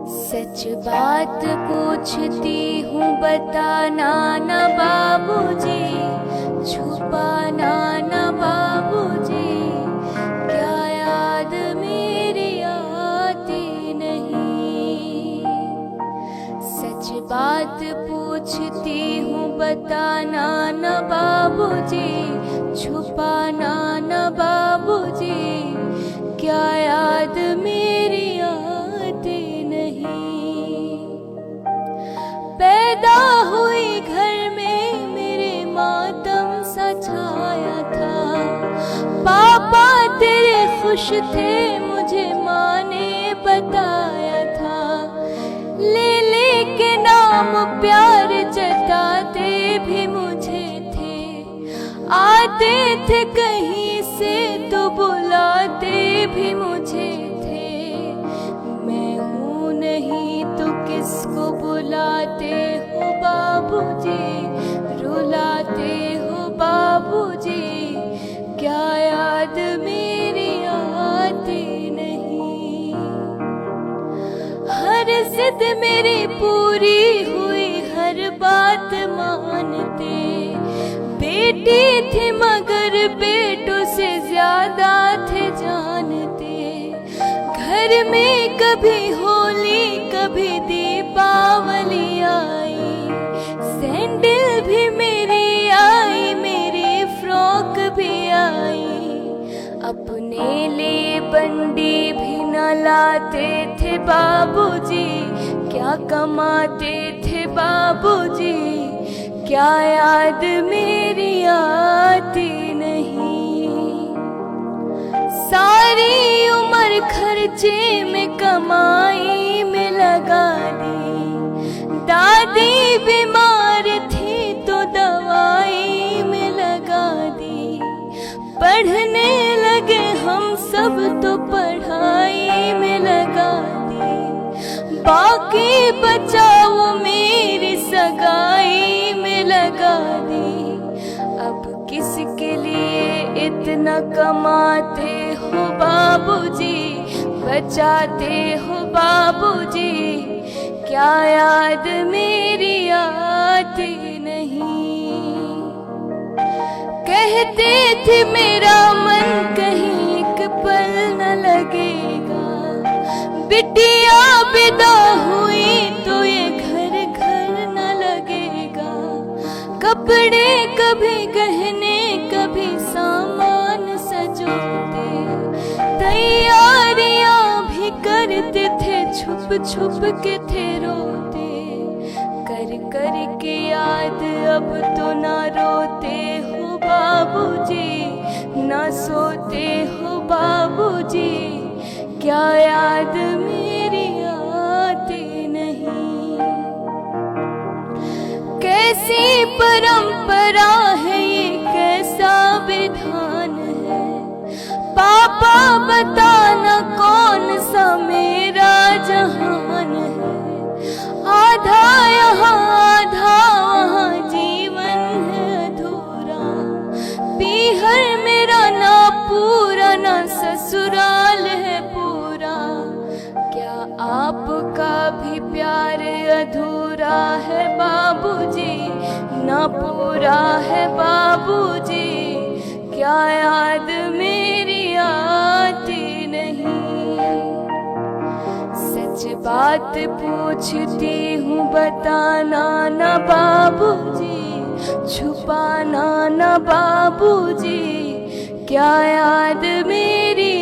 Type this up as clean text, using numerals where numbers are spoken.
सच बात पूछती हूँ बताना न बाबूजी, छुपाना न बाबूजी, क्या याद मेरी आती नहीं। सच बात पूछती हूँ बताना न बाबूजी, छुपाना न बाबूजी, क्या याद मेरी आती नहीं। पैदा हुई घर में मेरे मातम सा छाया था, पापा तेरे खुश थे मुझे माँ ने बताया था। ले के नाम प्यार जताते भी मुझे थे, आते थे कहीं से तो बुलाते भी मुझे थे। मैं हूँ नहीं तो किसको बुलाते हो बाबूजी, रुलाते हो बाबूजी, क्या याद मेरी आती नहीं। हर जिद मेरी पूरी हुई, हर बात मानते, बेटी थी मगर बेटों से ज्यादा थे जानते। घर में कभी होली कभी दीपावली आई, सैंडल भी मेरी आई, मेरी फ्रॉक भी आई। अपने लिए बंडी भी न लाते थे बाबूजी, क्या कमाते थे बाबूजी, क्या याद मेरी आती नहीं। सारी उम्र खर्चे में कमाई में लगा दी, दादी बीमार थी तो दवाई में लगा दी। पढ़ने लगे हम सब तो पढ़ाई में लगा दी, बाकी बचा वो मेरी सगाई में लगा दी। अब किसके लिए इतना कमाते हो बाबूजी, बचाते हो बाबूजी, क्या याद मेरी आती नहीं। कहते थे मेरा मन कहीं एक पल न लगेगा, बिटिया विदा हुई तो ये घर घर न लगेगा। कपड़े कभी गहने कभी सामान सजोते, तैयारियां भी करते थे छुप छुप के थे रोते। कर कर के याद अब तो ना रोते हो बाबूजी, ना सोते हो बाबूजी, क्या याद मेरी आती नहीं। कैसी परंपरा है ये, कैसा विधान है, पापा बताना कौन सा मेरा जहान है। आधा यहाँ आधा वहाँ जीवन है अधूरा, पीहर मेरा ना पूरा ना ससुराल है पूरा। क्या आपका भी प्यार अधूरा है बाबूजी, ना पूरा है बाबूजी, क्या याद मेरी आती नहीं। सच बात पूछती हूँ बताना न बाबूजी, छुपाना न बाबूजी, क्या याद मेरी